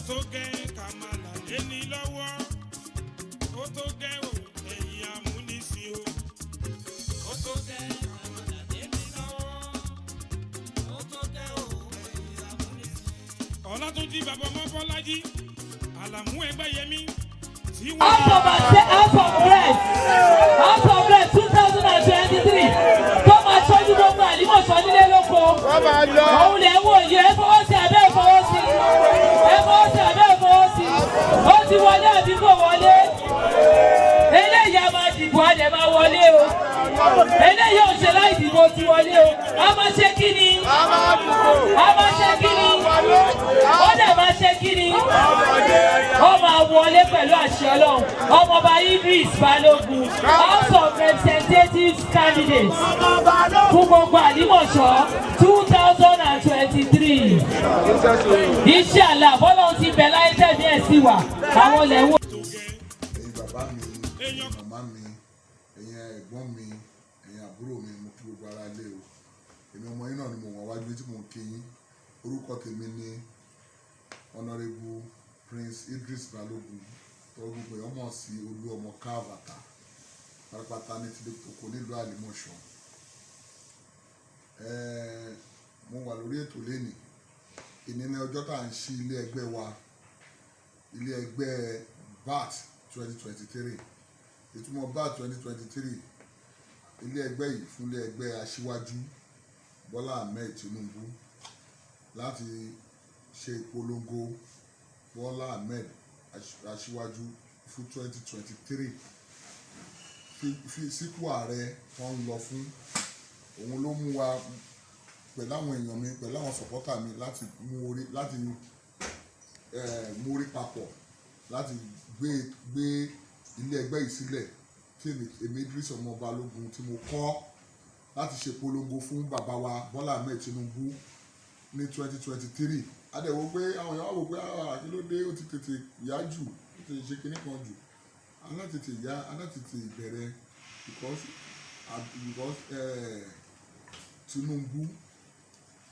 tó gẹ́ kàmàlà lé ní lọ́wọ́ ó tó gẹ́ o ẹ̀yìn amúnisìn o ó tó gẹ́ kàmàlà lé ní lọ́wọ́ ó tó gẹ́ o ẹ̀yìn amúnisìn. Ọlátúnjí bàbá ọmọ Bọ́lájí Àlàmú Ẹgbẹ́yẹmí tí wọ́n. House of Bread 2023 tó máa tọ́jú gbogbo àlímọ̀ṣọ́ nílé lóko. Òun lè wò yẹ ẹ fọwọ́ sí abẹ́ ìfọwọ́ sí. Ẹ fọwọ́ sí abẹ́ ìfọwọ́ sí. Ó ti wọlé àbí kò wọlé. Eléyìí a máa dìbò a dẹ̀ máa wọlé o. Eléyìí ò ṣe láì dìbò ti wọlé o. A máa ṣe kí ni? A máa ṣe kí ni? Ó dẹ̀ máa ṣe kí ni? Ó máa wọlé pẹ̀lú àṣẹ Ọlọ́run. Ọmọọba Idris Balógun, House of Representatives candidate fún gbogbo àlímọ̀ṣọ́ 2023. Inshallah bọ́lá ti bẹ̀ láyé tẹ̀mí ẹ̀ sí wa. Àwọn ilẹ̀ wo. Ẹ̀yin bàbá mi, ẹ̀yin màmá mi, ẹ̀yin ẹ̀gbọ́n mi, ẹ̀yin àbúrò mi, mo kí gbogbo ara lé o. Èmi ọmọ yín náà ni mo wà wájú tí mo ń kí yín. Orúkọ tèmi ni Honourable Prince Idris Balógun. Gbogbo èèyàn mọ̀ sí Olú ọmọ Káàbàtà pátápátá ní ti Dèkòkò nílùú Àlímọ̀ṣọ́. Mo wà lórí ètò lénìí. Ìní ní ọjọ́ tá à ń ṣí ilé ẹgbẹ́ wa, ilé ẹgbẹ́ BAT 2023. Ìtumọ̀ BAT 2023 ilé ẹgbẹ́ yìí fún ilé ẹgbẹ́ Aṣíwájú Bọ́lá Ahmed Tinubu láti ṣe ìpolongo Bọ́lá Ahmed Aṣíwájú fún 2023 sípò ààrẹ wọn ń lọ fún. Òun ló mú wa pẹ̀lú àwọn èèyàn mi pẹ̀lú àwọn sọ̀pọ́tà mi láti mú orí papọ̀ láti gbé ilé ẹgbẹ́ yìí sílẹ̀ tí èmi Idris ọmọ Balógun tí mo kọ́ láti ṣe polongo fún bàbá wa Bọ́lá Ahmed Tinubu ní 2023. Adẹ̀wò pé àwọn èèyàn wá wò pé kí ló dé ó ti tètè yá jù ó ti ṣe kinní kan jù. Alátètè bẹ̀rẹ̀ because Tinubu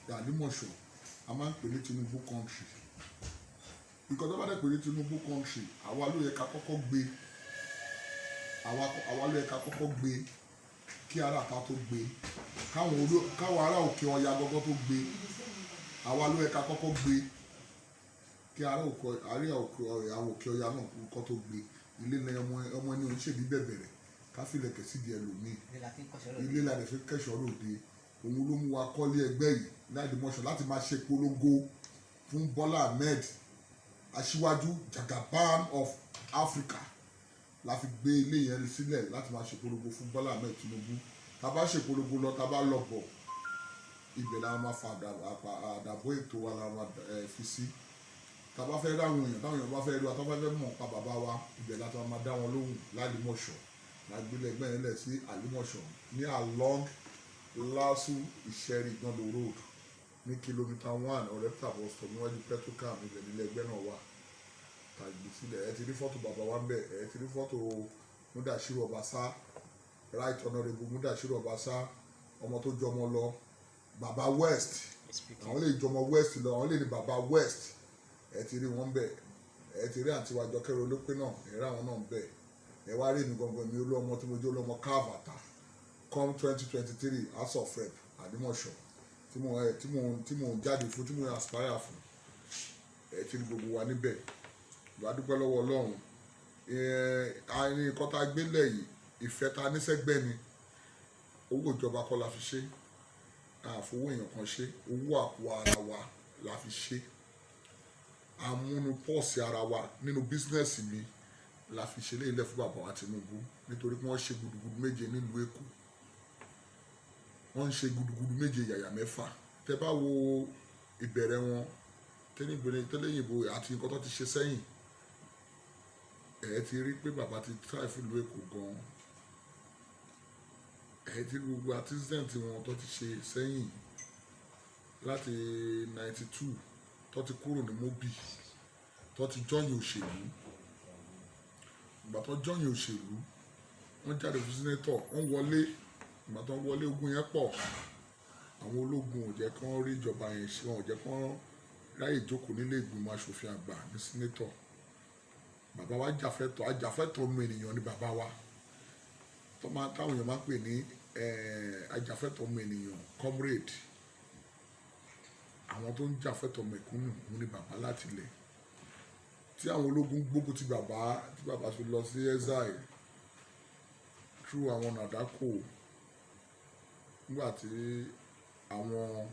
Àlímọ̀ṣọ́ a máa ń pè ní Tinubu country. Because tó bá dẹ̀ pè ní Tinubu country àwa ló yẹ ká kọ́kọ́ gbé kí ara ta tó gbé káwọn ará òkè ọya gọ́gọ́ tó gbé àwa ló yẹ ká kọ́kọ́ gbé kí àwọn òkè ọya náà kọ́ tó gbé. Ilé ní ọmọ ẹni oníṣèlú bẹ̀bẹ̀rẹ̀ káfílẹ̀ kẹ̀sí di ẹlòmíì ilé la dẹ̀ fi kẹ́sọ̀ lòde. Òun ló mú wa kọ́lé ẹgbẹ́ yìí l'Àlímọ̀ṣọ́ láti máa ṣe polongo fún Bọ́lá Ahmed Aṣíwájú Jagaban of Africa. La fi gbé ilé yẹn sílẹ̀ láti máa ṣe polongo fún Bọ́lá Ahmed Tinubu. Tá bá ṣe polongo lọ tá bá lọ bọ̀ ibẹ̀ la máa fa àdàbọ̀ ètò wa la máa fi sí. Tá bá fẹ́ ráwọn èèyàn táwọn èèyàn bá fẹ́ rí wa tó bá fẹ́ mọ̀ pa bàbá wa ibẹ̀ láti máa dá wọn lóhùn l'Àlímọ̀ṣọ́. La gbé ẹgbẹ́ yẹn lẹ̀ sí Àlímọ̀ṣọ́ ní along Lásù Ìṣẹ́rí Igando road ní kìlómítà 1 ọ̀rẹ́pítà bus stop níwájú petrocam ibẹ̀ nílé ẹgbẹ́ náà wà. Tàgbé sílẹ̀ ẹ ti rí fọ́tò bàbá wa ń bẹ̀ ẹ ti rí fọ́tò Mudashiru Obasa right Honourable Mudashiru Obasa ọmọ tó jọmọ lọ bàbá West àwọn lè jọmọ West lọ àwọn lè ní bàbá West ẹ ti rí wọn bẹ̀ ẹ ti rí àǹtí wa Jọkẹ́ Olópé náà ẹ rí àwọn náà bẹ̀ ẹ wá rí mi gangan mi olú ọmọ tí mo jẹ́ olú ọmọ Káàbàtà come 2023 House of Rep Àlímọ̀ṣọ́ tí mo ń jáde fún tí mo ń aspire fún ẹ ti rí gbogbo wa níbẹ̀. Ìwà dúpẹ́ lọ́wọ́ Ọlọ́run àárín kọ́tà gbélé yìí ìfẹ́ ta níṣẹ́gbẹ́ ni owó ìjọba kọ́ la fi ṣe àfowó èèyàn kan ṣe owó àpò ara wa la fi ṣe àmúnú pọ́ọ̀sì ara wa nínú bísínẹ́sì mi la fi ṣe léyìn lẹ́fún bàbá wa Tinubu nítorí pé wọ́n ṣe gudugudu méje nílùú Èkó wọ́n ń ṣe gudugudu méje yàyà mẹ́fà. Tẹ́ bá wo ìbẹ̀rẹ̀ wọn tẹ́lẹ̀yìnbó àti nǹkan tó ti ṣe sẹ́yìn ẹ ti rí pé bàbá ti try fún ìlú Èkó gan-an ẹ ti rí gbogbo accident wọn tó ti ṣe sẹ́yìn láti 92 tó ti kúrò ní Mobi tó ti jọyìn òṣèlú. Ìgbà tó jọyìn òṣèlú wọ́n jáde fún sínétọ̀ wọ́n wọlé ìgbà tó ń wọlé ogun yẹn pọ̀ àwọn ológun ò jẹ́ kán rí ìjọba yẹn ṣe wọn ò jẹ́ kán ráyè jókòó nílé ìgbìmọ̀ asòfin àgbà ní sínétọ̀. Bàbá wa ajàfẹ́tọ̀ ọmọ ènìyàn ni bàbá wa táwọn èèyàn máa ń pè ní ajàfẹ́tọ̀ ọmọ ènìyàn comrade. Àwọn tó ń jàfẹ́tọ̀ mẹ̀kúnnù òun ni bàbá láti ilẹ̀. Tí àwọn ológun gbógun ti bàbá fi lọ sí exile through àwọn nàdákò, nígbà tí àwọn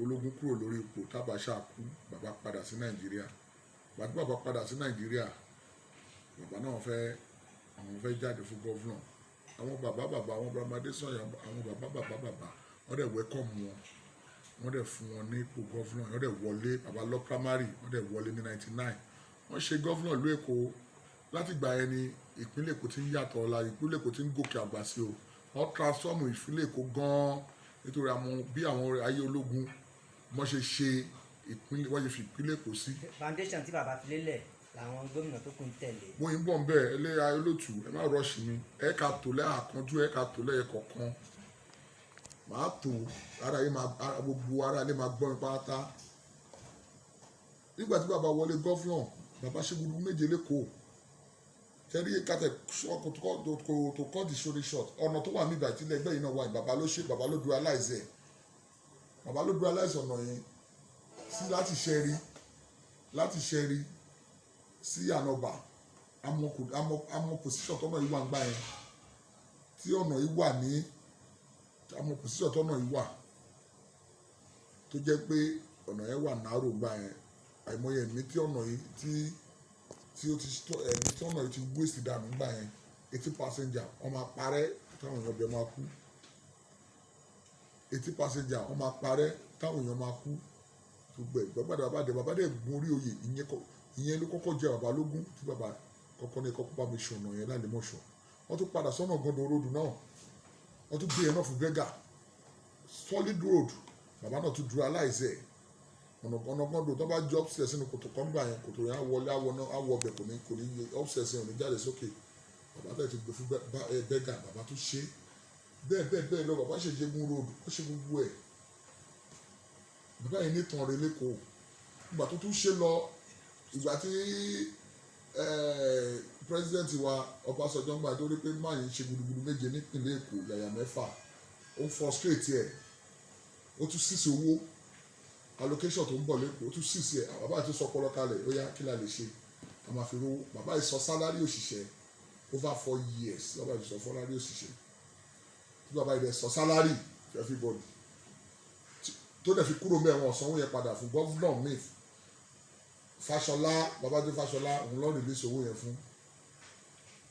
ológun kúrò lórí ipò tábàṣà kú, bàbá padà sí Nàìjíríà. Bàtí bàbá padà sí Nàìjíríà, bàbá náà fẹ́ jáde fún gọ́vnọ̀. Àwọn bàbá àwọn Bramade Sanya, àwọn bàbá wọ́n dẹ̀ wẹ́kọ̀mù wọn, wọ́n dẹ̀ fún wọn ní ipò gọ́vnọ̀, wọ́n dẹ̀ wọlé. Bàbá lọ primary, wọ́n dẹ̀ wọlé ní 99. Wọ́n ṣe gọ́vnọ̀ ìlú Èkó. Láti ìgbà yẹn ni ìpínlẹ̀ Èkó ti ń yàtọ̀ ọ̀la, ìpínlẹ̀ Èkó ti ń gòkè àgbà sí o. Wọ́n transform ìpínlẹ̀ Èkó gan-an nítorí bí àwọn ayé ológun wọ́n ṣe ìpínlẹ̀, wọ́n ṣe fi ìpínlẹ̀ Èkó sí. Foundation tí bàbá fi lélẹ̀ làwọn gómìnà tó kù ń tẹ̀lé. Mo yín bọ̀ ń bẹ́ẹ̀ ẹlẹ́yà olótù, ẹ má rọ́ọ̀ṣì mi, ẹ̀ka tó lẹ́àkánjú, ẹ̀ka tó lẹ́ẹ̀kọ̀ọ̀kan. Màá tó gbogbo ara ilé máa gbọ́ mi pátá. Nígbà tí bàbá wọlé gọ́fúnà, bàbá ṣe gbogbo méje lẹ́kọ̀ọ́. Tẹ́rí kàtẹ́ tó cut the story short, ọ̀nà tó wà nígbà tí ẹgbẹ́ yìí náà wà ní bàbá ló dualize ẹ̀. Bàbá ló dualize ọ̀nà yẹn sí láti ṣẹ́rí sí ànọ́bà. Àmọ́ position tọ́nà yìí wà ń gbà yẹn. Tí ọ̀nà yìí wà ní àmọ́ position tọ́nà yìí wà tó jẹ́ pé ọ̀nà yẹn wà náírà gbà yẹn. Àìmọye ẹ̀mí tí ọ̀nà yìí tí ọ̀nà yìí ti waste dànù gbà yẹn. 80 passenger wọ́n máa parẹ́ táwọn èèyàn bẹ̀ máa kú. 80 passenger wọ́n máa parẹ́ táwọn èèyàn máa kú. Gbogbo ẹ̀ bàbá dẹ̀ gun orí oyè, ìyẹn ló kọ́kọ́ jẹ bàbá lógún tí bàbá kọ́kọ́ ní kọ́kọ́ bá mi ṣọ̀nà yẹn láti mọ̀ṣọ́. Wọ́n tún padà sọ́nà Gọ́dọ̀ road náà, wọ́n tún gbé yẹn náà fún Bega solid road. Bàbá náà tún dualize ẹ̀. Ọ̀nà Gọ́dọ̀ tó bá jọ upstairs sínú kòtò kan gbà yẹn, kòtò yẹn á wọlé àwọ̀ ọbẹ̀ kò ní upstairs yẹn ò ní jáde sókè. Bàbá tẹ̀ ti gbé fún Bega, bàbá tún ṣe bẹ́ẹ̀ lọ. Bàbá ṣe Jẹ́gun road, ó ṣe gbogbo ẹ̀. Bàbá yẹn ní tàn rẹ̀ lẹ́kọ̀ọ́. Ìgbà tó tún ṣe lọ, ìgbà tí president wa Ọbásanjọ́ gbà tó rí pé máa yìí ṣe gudugudu méje nípìnlẹ̀ Èkó, yàyà mẹ́fà, ó frustrate ẹ̀. Ó tún sísè owó allocation tó ń bọ̀ lẹ́kọ̀ọ́, ó tún sísè ẹ̀. Bàbá yìí tún sọ ọpọlọ kalẹ̀, ó yá kí la lè ṣe, a máa fi rówó. Bàbá yìí sọ salary òṣìṣẹ́ over 4 years. Bàbá yìí sọ salary òṣìṣẹ́ tí bàbá yìí dẹ̀ sọ salary for everybody tó dẹ̀ fi kúrò mẹ́wọ̀n ọ̀sánwó yẹn padà fún gọ́vnọ̀ mi Fáṣọlá, Babájídé Fáṣọlá, òun lọ́ọ́ release owó yẹn fún.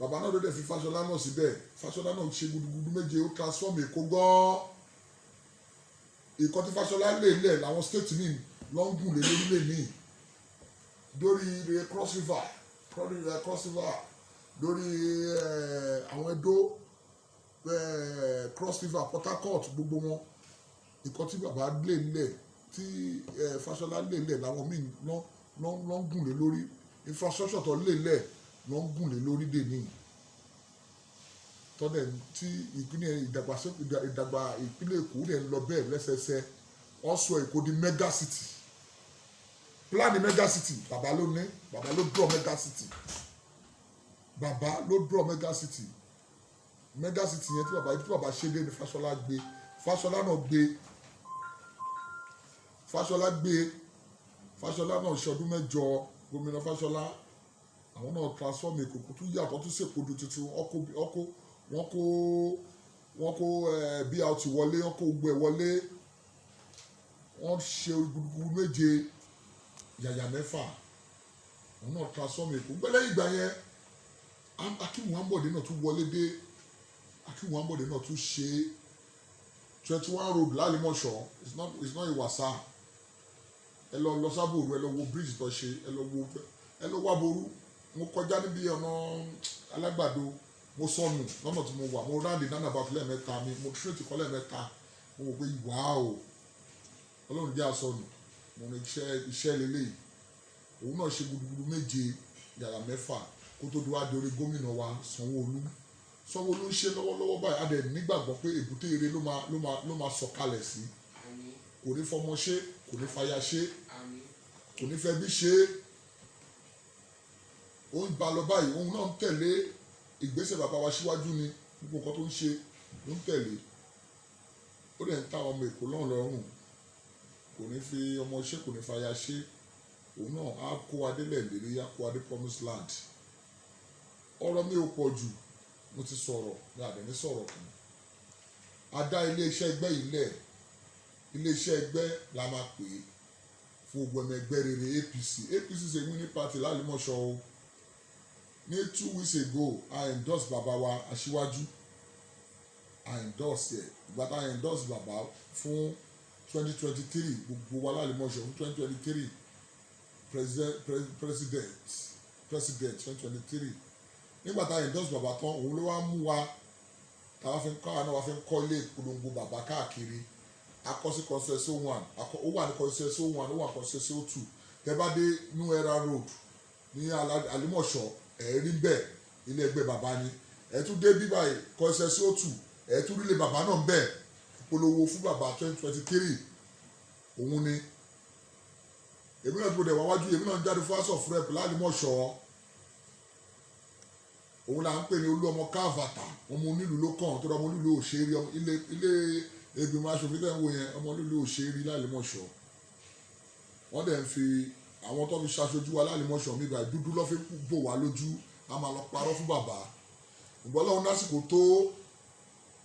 Bàbá náà ló dẹ̀ fi Fáṣọlá náà síbẹ̀. Fáṣọlá náà ṣe gudugudu méje, ó transform Èkó gan-an. Ìkọ́ tí Fáṣọlá lè lẹ̀ làwọn state mi lọ́ ń gùn lé lórílẹ̀ mi. Lórí Cross River, lórí àwọn Ẹdó, Cross River, Port Harcourt, gbogbo wọn. Ìkọ́ tí bàbá lè lẹ̀ tí Fáṣọlá lè lẹ̀ làwọn míì lọ́ ń gùn lé lórí. Infrastructure tó lè lẹ̀ lọ́ ń gùn lé lórí dè ní. Tọ́dẹ̀ tí ìdàgbà ìpínlẹ̀ Èkó dẹ̀ ń lọ bẹ́ẹ̀ lẹ́sẹsẹ. Also Èkó di mega city. Plan mega city, bàbá ló ní, bàbá ló draw mega city. Bàbá ló draw mega city. Mega city yẹn tí bàbá ṣe dé ní Fáṣọlá gbé. Fáṣọlá náà ṣọdún mẹ́jọ. Gómìnà Fáṣọlá àwọn náà transform Èkó tún yàtọ̀, tún ṣèkódù tuntun. Wọ́n kó BRT wọlé, wọ́n kó gbogbo ẹ̀ wọlé. Wọ́n ṣe gudugudu méje, yàyà mẹ́fà. Àwọn náà transform Èkó. Gbẹ́lẹ́ ìgbà yẹn Akim Muhammad náà tún wọlé dé. Akim Muhammad náà tún ṣe 21 road lálẹ́mọ̀ṣọ́. It's not Ìwàsà. Ẹ lọ sábòrò, ẹ lọ wo bridge tó ṣe, ẹ lọ wá ború. Mo kọjá níbi ọ̀nà Alágbàdo, mo sọnù lọ́nà tí mo wà, mo ráǹdì nánà bá filẹ̀ mẹ́ta mi, mo tírètì kọ́lẹ̀ mẹ́ta. Mo wò pé wow, Ọlọ́run jẹ́ àsọnù. Mo ní iṣẹ́ lélẹ́yìí. Òun náà ṣe gudugudu méje, yàrá mẹ́fà kó tó wá di orí gómìnà wa Sanwó-Olú. Sanwó-Olú ń ṣe lọ́wọ́lọ́wọ́ báyìí. A dẹ̀ nígbàgbọ́ pé èbúté ire ló máa sọ̀kalẹ̀ sí. kò ní fọmọ ṣe kò ní fàyà ṣe kò ní fẹ́ bí ṣe ó ń ba lọ báyìí òun náà ń tẹ̀lé ìgbésẹ̀ bàbá wa síwájú ni gbogbo nǹkan tó ń ṣe ló ń tẹ̀lé ó dẹ̀ ń ta ọmọ Èkó náà lọ́rùn kò ní fi ọmọ ṣe kò ní fàyà ṣe òun náà á kó adélẹ̀ lérí á kó adé promised land ọ̀rọ̀ mi ò pọ̀ jù mo ti sọ̀rọ̀ ní àdéhùn sọ̀rọ̀ kan a dá iléeṣẹ́ ẹgbẹ́ yìí lẹ̀ iléeṣẹ́ ẹgbẹ́ la máa pè é fún gbogbo ọmọ ẹgbẹ́ rere APC ṣe winning party lálùmọ̀ṣọ́ o ní 2 weeks ago I endorse bàbá wa Aṣíwájú I endorse ẹ̀ ìgbà tá I endorse bàbá fún 2023 gbogbo wa lálùmọ̀ṣọ́ fún 2023 president 2023 nígbà tá I endorse bàbá tán òun ló wá mú wa táwa fi ń kọ́ àwọn náà wá fi ń kọ́ ilé ìpolongo bàbá káàkiri akọ́sí consensus 1 ó wà ní consensus 1 ó wà ní consensus 2 tẹ́ bá dé New Era Road ní Àlímọ̀ṣọ́ ẹ̀ẹ́rí bẹ́ẹ̀ ilé ẹgbẹ́ bàbá ni ẹ̀ tún dé bí báyìí consensus 2 ẹ̀ tún rí ilé bàbá náà bẹ́ẹ̀ ìpolówó fún bàbá 2023 òun ni èmi náà tó dẹ̀ wá wájú èmi náà ń jáde fún House of Rep l'Àlímọ̀ṣọ́ òun là ń pè ní Olúọmọ Káàvàtà ọmọ onílù ló kàn tó dá ọmọ onílù òṣèré ilé ìgbìmọ̀ aṣòfin tẹ̀ ń wò yẹn ọmọ onílù òṣèré l'Àlímọ̀ṣọ́ wọ́n dẹ̀ ń fi àwọn tó fi ṣaṣojú wa l'Àlímọ̀ṣọ́ mi báyìí dúdú lọ́ fi bò wá lójú a máa lọ parọ́ fún bàbá ìgbọ́n lọ́wọ́ lásìkò tó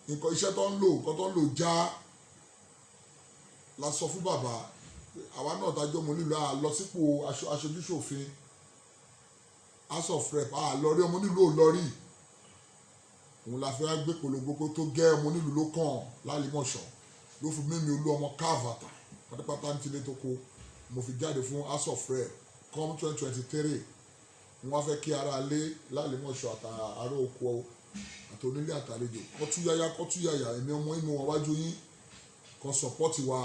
nǹkan iṣẹ́ tó ń lò nǹkan tó ń lò já la sọ fún bàbá àwa náà dájọ́ ọmọ onílù à lọ sípò aṣojú ṣòfin House of Rep lọ rí ọmọ onílù ò lọ rí òun la fẹ́ gbé polongo tó gẹ́ ọmọ onílù ló kàn l'Àlímọ̀ṣọ́ ló fi mímí Olúọmọ Káàvàtà pátápátá ní tilé tó kó mo fi jáde fún House of Rep come 2023 wọ́n fẹ́ kí ara lé l'Àlímọ̀ṣọ́ àtàrà oko àtònílé àtàlejò kọ́túyàyà ẹ̀mí ọmọ inú wọn wájú yín kan sọ̀pọ́tì wa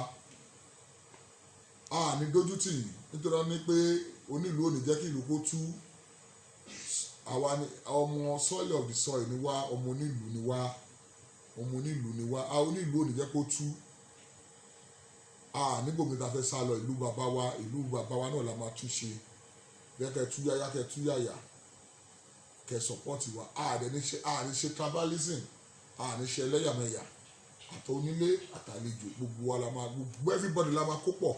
ní dójútì nítorí ní pé onílù ò ní jẹ́ kí ìlú kó tú àwa ni ọmọ soil of the soil ni wá ọmọ onílù ni wá onílù ò ní jẹ́ kó tú nígbòmí ta fẹ́ sá lọ ìlú bàbá wa náà la máa tún ṣe kẹ́ túyàyà kẹ́ sọ̀pọ́tì wa ní ṣe tribalism ní ṣe ẹlẹ́yàmẹ̀yà àtọ onílé àtàlejò gbogbo wa la máa gbogbo everybody la máa kó pọ̀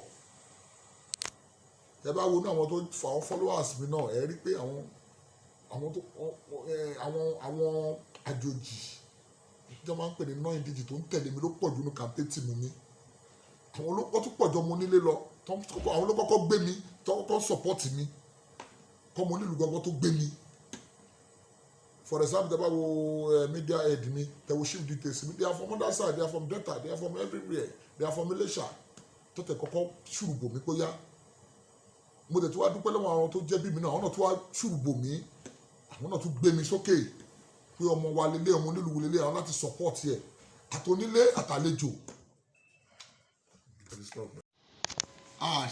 ẹ bá wo ní àwọn tó fa àwọn followers mi náà ẹ rí pé àwọn àjòjì tí wọ́n máa ń pè ní non-indíjì tó ń tẹ̀lé mi ló pọ̀ jù ní campaign team mi àwọn olóko tó pọ̀ jọ ọmọ onílé lọ àwọn olóko kọ́kọ́ gbé mi tó support mi kọ́ ọmọ onílù gbọ́ngàn tó gbé mi for example tẹ́ bá wo media head mi tẹ́ wo chief details mi they are from other side they are from Delta they are from everywhere they are from Ilesha tó tẹ̀ kọ́kọ́ ṣùrùbò mi kó yá mo tẹ̀ tó wá dúpẹ́ lọ́wọ́ àwọn tó jẹ́ bí mi náà àwọn náà tó wá ṣùrùbò mi àwọn náà tún gbé mi sókè pé ọmọ wa lélẹ̀ ọmọ onílù lélẹ̀ àwọn láti support ẹ̀ àtònílé àtàlejò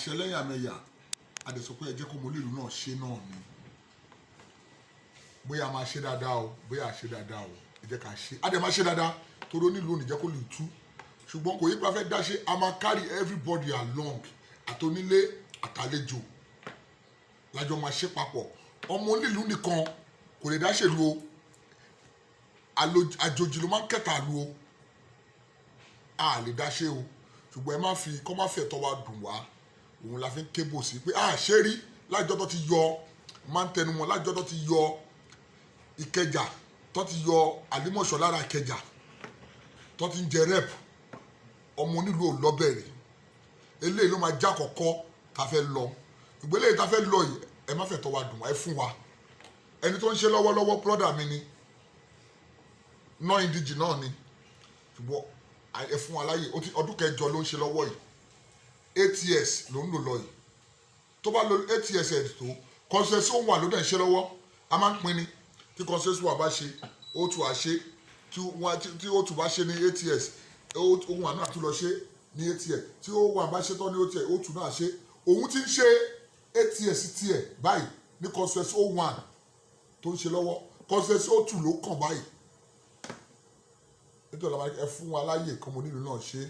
ṣẹlẹ́yàmẹ̀yà àdẹ̀sọ pé ẹ jẹ́ kó ọmọ onílù náà ṣe náà ni bóyá a máa ṣe dáadáa o bóyá a ṣe dáadáa o ẹ jẹ́ ká ṣe a dẹ̀ máa ṣe dáadáa torí onílù ò ní jẹ́ kó lè tú ṣùgbọ́n kò yí pé a fẹ́ dá ṣe a máa carry everybody along àtònílé àtàlejò lájọ máa ṣe papọ̀ ọmọ onílù nìkan kò lè dá ṣèlú o àjòjì ló máa ń kẹta lu o a lè dá ṣe o ṣùgbọ́n ẹ má fi kọ́ má fẹ́ tọ́ wa dùn wá òun la fi ń kébò sí pé ṣé rí lájọ́ tó ti yọ máa ń tẹnu wọn lájọ́ tó ti yọ Ìkẹjà tó ti yọ Àlímọ̀ṣọ́ lára Ìkẹjà tó ti ń jẹ rep ọmọ onílù ò lọ́bẹ̀rẹ̀ eléyìí ló máa já kọ̀kọ́ ta fẹ́ lọ ìgbé eléyìí ta fẹ́ lọ yìí ẹ má fẹ́ tọ́ wa dùn wá ẹ fún wa ẹni tó ń ṣe lọ́wọ́lọ́wọ́ brọ́dà mi ni non-indíjì náà ni ṣùgbọ́n ẹ fún wa láyè ọdún kẹjọ ló ń ṣe lọ́wọ́ yìí 8 years ló ń lò lọ yìí tó bá lo 8 years ẹ̀ tó consensus wà ló dẹ̀ ń ṣe lọ́wọ́ a máa ń pín ni tí consensus wà bá ṣe ó tù á ṣe tí ó tù bá ṣe ní 8 years ohun àná àtúlọ ṣe ní 8 years tí ó wà bá ṣe tán ní 8 years ó tù náà ṣe òun ti ń ṣe 8 years tiẹ̀ báyìí ní consensus 1 tó ń ṣe lọ́wọ́ consensus 2 ló kàn báyìí nítorí ẹ fún wa láyè kan mo nílùú náà ṣe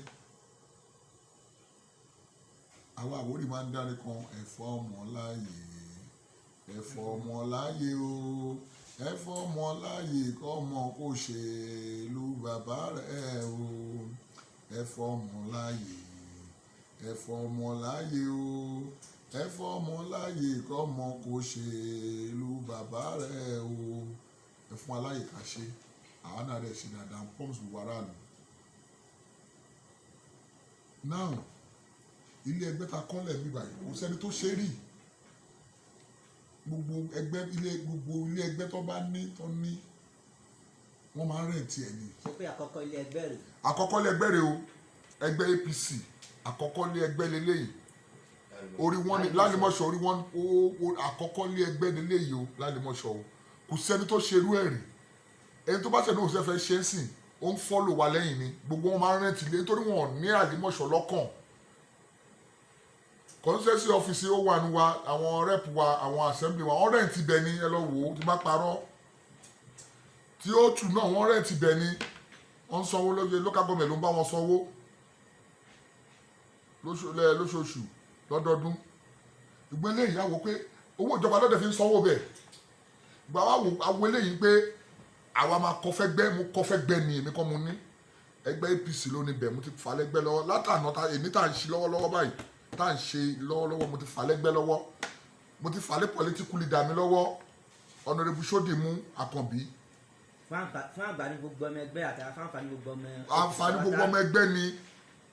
àwọn Àwórì máa ń dárí kan ẹ̀fọ́ ọmọ láàyè ẹ̀fọ́ ọmọ láàyè o ẹ̀fọ́ ọmọ láàyè kọ́mọ kò ṣe ìlú bàbá rẹ̀ o ẹ̀fọ́ ọmọ láàyè ẹ̀fọ́ ọmọ láàyè o ẹ̀fọ́ ọmọ láàyè kọ́mọ kò ṣe ìlú bàbá rẹ̀ o ẹ̀fún aláyè ká ṣe àwọn náà rẹ̀ ṣe dáadáa pọ́ǹsì gbogbo aráàlú. now ilé ẹgbẹ́ ta kọ́lẹ̀ mi báyìí kò sẹ́ni tó ṣe rí gbogbo ilé ẹgbẹ́ tó bá ní wọ́n máa ń rẹ̀ǹtì ẹ̀ ní. ṣé pé àkọ́kọ́ ilé ẹgbẹ́ rẹ̀. àkọ́kọ́ ilé ẹgbẹ́ rẹ̀ o ẹgbẹ́ APC àkọ́kọ́ ilé ẹgbẹ́ lélẹ́yìí orí wọn ní lálẹ́mọ̀ṣọ́ orí wọn àkọ́kọ́ ilé ẹgbẹ́ lélẹ́yìí o lálẹ́mọ̀ṣọ́ o kò sẹ́ni tó ṣerú ẹ̀ rí ẹni tó bá ṣe ní òṣèlú fẹ́ ṣe é sìn ó ń fọ́lò wa lẹ́yìn ni gbogbo wọn máa ń rẹ̀ǹtì lé nítorí wọn ò ní àlẹ́mọ̀ṣọ́ lọ́kàn constituency office ó wà ní wa àwọn rep wa àwọn assembly wa wọ́n rẹ̀ǹtì bẹ̀ ni ẹ lọ wò ó ti bá parọ́ tí ó tù náà wọ́n rẹ̀ǹtì bẹ̀ ni wọ́n ń sanwó lóye local government ló ń bá wọn sanwó lóṣooṣù lọ́dọọdún ìgbélé ìyàwó pé owó ìjọba lọ́dẹ̀ fi ń sanwó bẹ̀ gbà wá wo eléyìí pé àwa máa kọfẹ́ gbẹ́ mo kọfẹ́ gbẹ́ ni èmi kọ́ mo ní ẹgbẹ́ APC ló ní bẹ̀ mo ti fà lẹ́gbẹ́ lọ́wọ́ látànà èmi tá à ń ṣe lọ́wọ́lọ́wọ́ báyìí tá à ń ṣe lọ́wọ́lọ́wọ́ mo ti fà lẹ́gbẹ́ lọ́wọ́ mo ti fà lé political leader mi lọ́wọ́ Honorable Sodimu Akanbi. fún àǹfààní gbogbo ọmọ ẹgbẹ́ àti àǹfààní gbogbo ọmọ. àǹfààní gbogbo ọmọ ẹgbẹ́ ni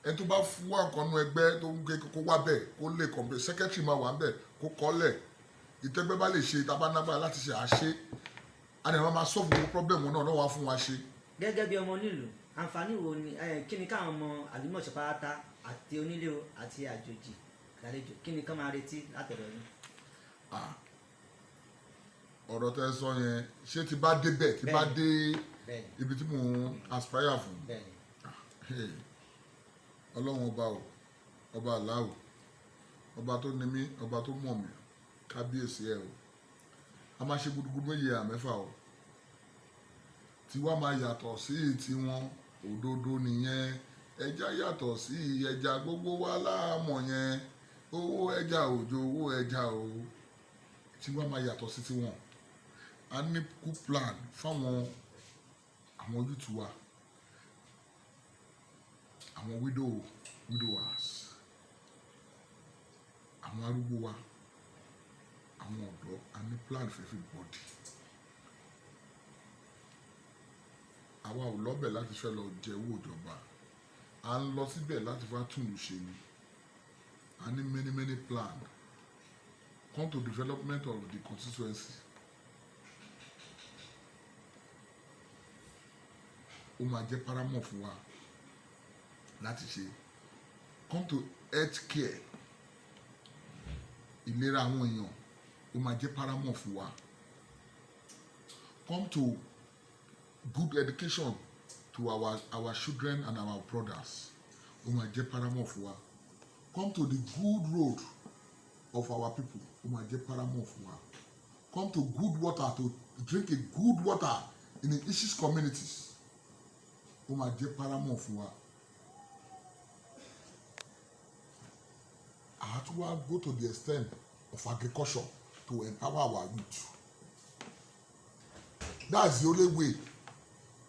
ẹni tó bá fún àkànnú ẹgbẹ́ tó ń gé kó wá bẹ̀ kó lè kọ̀m̀pé secretary máa wà ń bẹ̀ kó kọ́lẹ̀ ìtẹ́gbẹ́ bá lè ṣe ìtabanábà láti ṣe àṣe àni àwọn máa solve gbogbo problem náà náà wá fún wa ṣe. gẹ́gẹ́ bí ọmọ onílùú àǹfààní wo ni kí ni káwọn ọmọ àlùmọ̀ṣọ́ pátá àti onílé o àti àjòjì àlejò kí ni ká máa retí látọ̀dọ̀ yín. ọ̀rọ̀ tẹ́ sọ yẹn ṣé ti bá débẹ̀ ti bá dé ibi tí mò ń aspire fún ọlọ́run ọba aláwọ̀ ọba tó ní mí ọba tó mọ̀ mí kábíyèsí ẹ̀ o a máa ṣe gudugudu méje àmẹ́fà o tiwa máa yàtọ̀ sí tiwọn òdodo nìyẹn ẹja yàtọ̀ sí ẹja gbogbo wa láàmọ̀ yẹn owó ẹja òjò owó ẹja o tiwa máa yàtọ̀ sí tiwọn a ní good plan fáwọn àwọn youth wa àwọn widowers àwọn arúgbó wa àwọn ọ̀dọ́ a ní plan for everybody àwa ò lọ́bẹ̀ láti fẹ́ lọ jẹ owó ìjọba à ń lọ síbẹ̀ láti fẹ́ túnú ṣe ni a ní many plan come to development of the constituency ó máa jẹ́ paramount fún wa láti ṣe come to health care ìlera àwọn èèyàn ó máa jẹ́ paramount fún wa come to good education to our children and our brothers ó máa jẹ́ paramount fún wa come to the good road of our people ó máa jẹ́ paramount fún wa come to good water to drink a good water in the issues communities ó máa jẹ́ paramount fún wa. I have to go to the extent of agriculture to empower our youth. That's the only way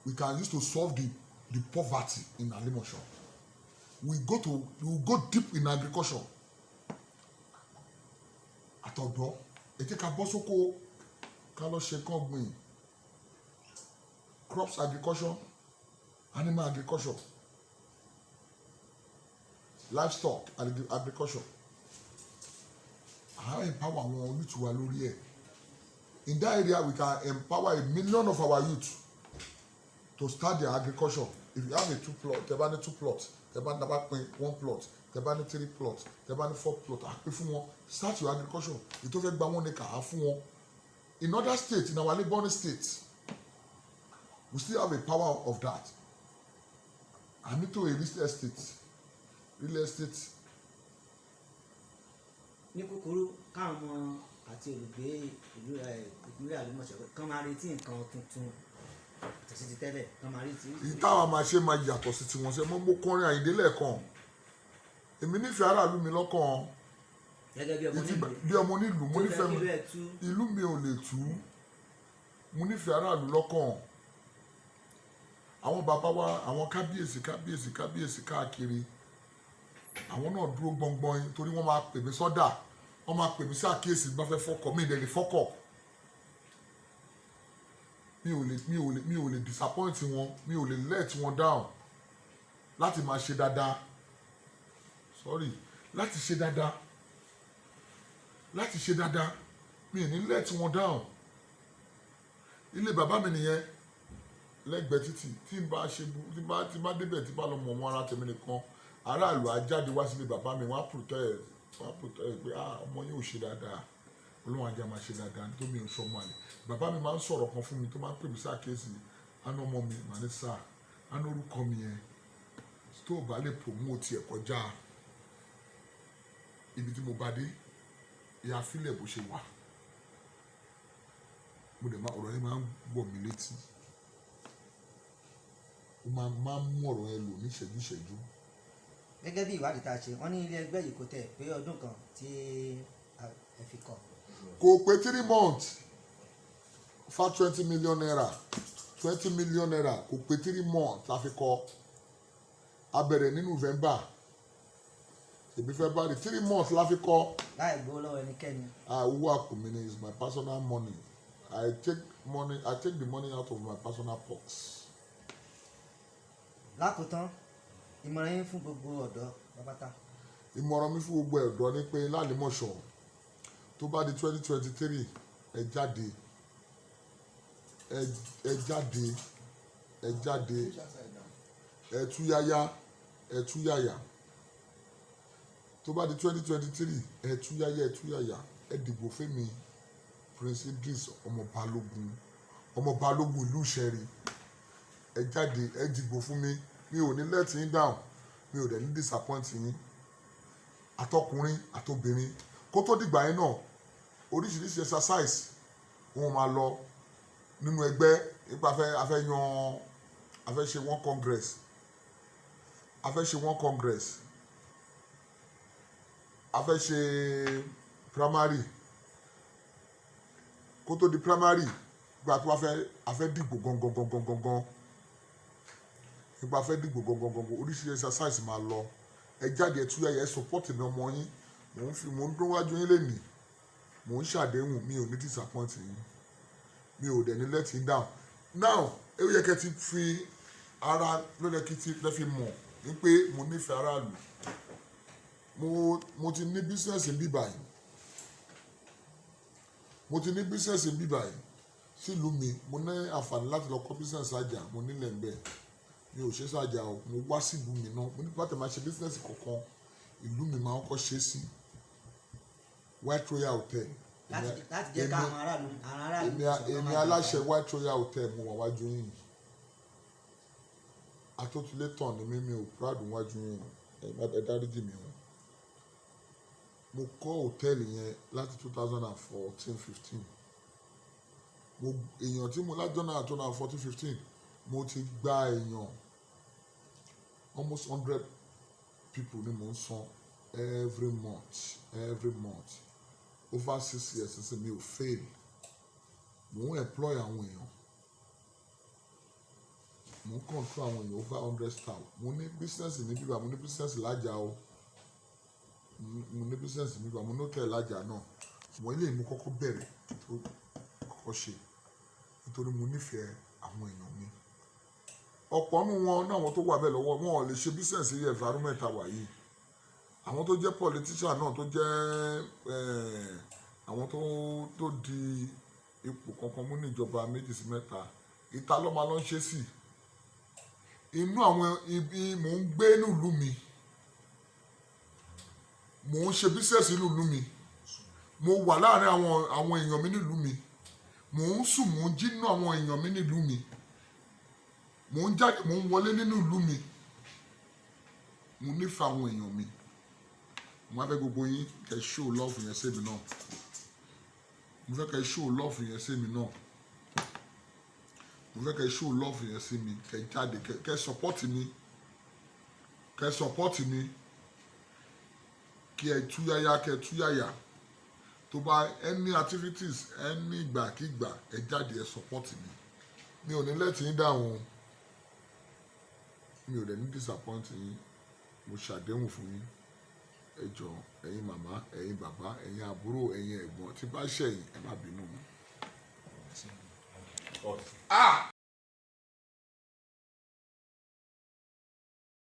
we can use to solve the poverty in Alimosho. We go deep in agriculture. Àtọ̀dọ́, ẹ jẹ́ ká bọ́ sóko ká lọ ṣe kán gbìn. Crops agriculture, animal agriculture, livestock agriculture. I empower àwọn youth wa lórí ẹ̀. In that area we can empower 1 million of our youth to start their agriculture. If you have a 2 plot, tẹ́ bá ní 2 plots, tẹ́ bá ní 1 plot, tẹ́ bá ní 3 plots, tẹ́ bá ní 4 plots, á pín fún wọn. Start your agriculture. Ètò fẹ́ gba wọn ní ká á fún wọn. In other states, in our neighboring states, we still have a power of that. I need to a real estate. Ní kúkúrú káwọn ọmọ àti olùgbé ìpínlẹ̀ Àlùmọ̀ṣọ́ kan máa retí nǹkan tuntun àti sí ti tẹ́lẹ̀ kan máa retí. Ìtawà máa ṣe máa yàtọ̀ sí tiwọn ṣe mo kọrin Àyìndé lẹ́ẹ̀kan èmi nífẹ̀ẹ́ aráàlú mi lọ́kàn gẹ́gẹ́ bí ọmọ onílùú mo nífẹ̀ẹ́ mi ìlú mi ò lè tú mo nífẹ̀ẹ́ aráàlú lọ́kàn àwọn bàbá wa àwọn kábíyèsí káàkiri àwọn náà dúró gbọngbọn torí wọ́n máa pè mí sọ́dà wọ́n máa pè mí sí àkíyèsí bá fẹ́ fọ́kọ̀ mí ìdẹ̀lẹ̀ fọ́kọ̀ mi ò lè disappoint wọn mi ò lè let wọn down láti máa ṣe dáadáa láti ṣe dáadáa mi ò ní let wọn down ilé bàbá mi nìyẹn lẹ́gbẹ̀ẹ́ títì tí n bá débẹ̀ tí bá lọ mọ̀ wọn ara tèmi nìkan aráàlú á jáde wá sílé bàbá mi wọ́n á protest pé ọmọ yóò ṣe dáadáa Ọlọ́run ajá máa ṣe dáadáa nítorí mi ò sọ ọmọ àlè bàbá mi máa ń sọ̀rọ̀ kan fún mi tó máa ń pè mí sáàkéèsì àná ọmọ mi màá ní sáà àná orúkọ mi yẹn tó o bá lè promote ẹ̀ kọjá ibi tí mo bá dé ìyá fílẹ̀ bó ṣe wà mo dẹ̀ máa ọ̀rọ̀ yẹn máa ń wọ̀ mí létí ó máa ń mú ọ̀rọ̀ yẹn lò ní ìṣẹ́jú. gẹ́gẹ́ bí ìwádìí tá a ṣe wọ́n ní ilé ẹgbẹ́ yìí kò tẹ̀ pé ọdún kan tí ẹ fi kọ́. kò pé 3 months fa 20 million naira 20 million naira kò pé 3 months la fi kọ́ a bẹ̀rẹ̀ ní November ṣèbí February 3 months la fi kọ́. láì gbowó lọ́wọ́ ẹnikẹ́ni. owó àpò mi ni is my personal money I take the money out of my personal box. lákòótán ìmọ̀ràn yín fún gbogbo ọ̀dọ́ pátápátá. ìmọ̀ràn mi fún gbogbo ọ̀dọ́ ni pé lálẹ́mọ̀ṣọ́ tó bá di 2023 ẹ jáde ẹ túyáyá tó bá di 2023 ẹ túyáyá ẹ dìbò fẹ́mi Prince Idris ọmọ Balógun ìlú Ìṣẹ̀rí ẹ jáde ẹ dìbò fún mi ò ní let yín down mi ò dẹ̀ ní disappoint yín àtọkùnrin àtobìnrin kó tó dìgbà yẹn náà oríṣiríṣi exercise wọn máa lọ nínú ẹgbẹ́ nípa afẹ́ ṣe one congress afẹ́ ṣe primary kó tó di primary gba tó afẹ́ dìbò gangan nípa afẹ́ dìbò gangan oríṣiríṣi exercise máa lọ ẹ jáde ẹ túyà ẹ support mi ọmọ yín mò ń dún wájú yín lẹ́nìí mò ń ṣàdéhùn mi ò ní disappoint yín mi ò dẹ̀ ní let yín down now ẹ yẹ kẹ́ ti fi ara lọ́dẹ kí ti lẹ́ fi mọ̀ wípé mo nífẹ̀ẹ́ aráàlú mo ti ní business ń bí báyìí sílùú mi mo ní àǹfààní láti lọ kọ́ business àjà mo nílẹ̀ ń bẹ̀ mi ò ṣe sàjà o mo wá sílùú mi náà mo ní pàtẹ́ máa ṣe business kankan ìlú mi máa ń kọ́ ṣe sí White Royal Hotel láti jẹ́ ká àwọn aráàlú èmi aláṣẹ White Royal Hotel mo wà wájú yìí atótúlétàn ni mi ò proud wájú yìí ẹ dáríjì mi o mo kọ́ hòtẹ́ẹ̀lì yẹn láti 2014-15 èèyàn tí mo lájọ́ náà 2014-15 mo ti gba èèyàn almost 100 people ni mo ń san every month over 6 years since mi ò fail mo ń employ àwọn èèyàn mo ń control àwọn èèyàn over 100 staff mo ní business ní bíbá mo ní business lájà o mo ní business ní bíbá mo ní hotel lájà náà mo ilé mi kọ́kọ́ bẹ̀rẹ̀ tó kọ́kọ́ ṣe nítorí mo nífẹ̀ẹ́ àwọn èèyàn mi ọ̀pọ̀ nínú wọn náà wọn tó wà bẹ́ẹ̀ lọ́wọ́ wọn ò lè ṣe business yìí environment àwà yìí àwọn tó jẹ́ politician náà tó jẹ́ àwọn tó di ipò kankan mú níjọba 2 sí 3 ìta ló máa lọ ń ṣe sí inú àwọn ibi mò ń gbé nílùú mi mò ń ṣe business nílùú mi mo wà láàrin àwọn èèyàn mi nílùú mi mò ń sùn mò ń jí nínú àwọn èèyàn mi nílùú mi mò ń jáde mò ń wọlé nínú ìlú mi mo nífẹ̀ẹ́ àwọn èèyàn mi mo máa fẹ́ gbogbo yín kẹ́ show love yẹn sí mi náà mo fẹ́ kẹ́ show love yẹn sí mi náà mo fẹ́ kẹ́ show love yẹn sí mi kẹ́ jáde kẹ́ support mi kí ẹ túyáyá kẹ túyáyá tó bá any activities any ìgbàkígbà ẹ jáde ẹ support mi ò ní lẹ́tì yín dáhùn mi ò dẹ̀ ní disappoint yín mo ṣàdéhùn fún yín ẹ jọ̀ọ́ ẹ̀yin màmá ẹ̀yin bàbá ẹ̀yin àbúrò ẹ̀yin ẹ̀gbọ́n tí bá ṣẹ̀yìn ẹ má bínú mi.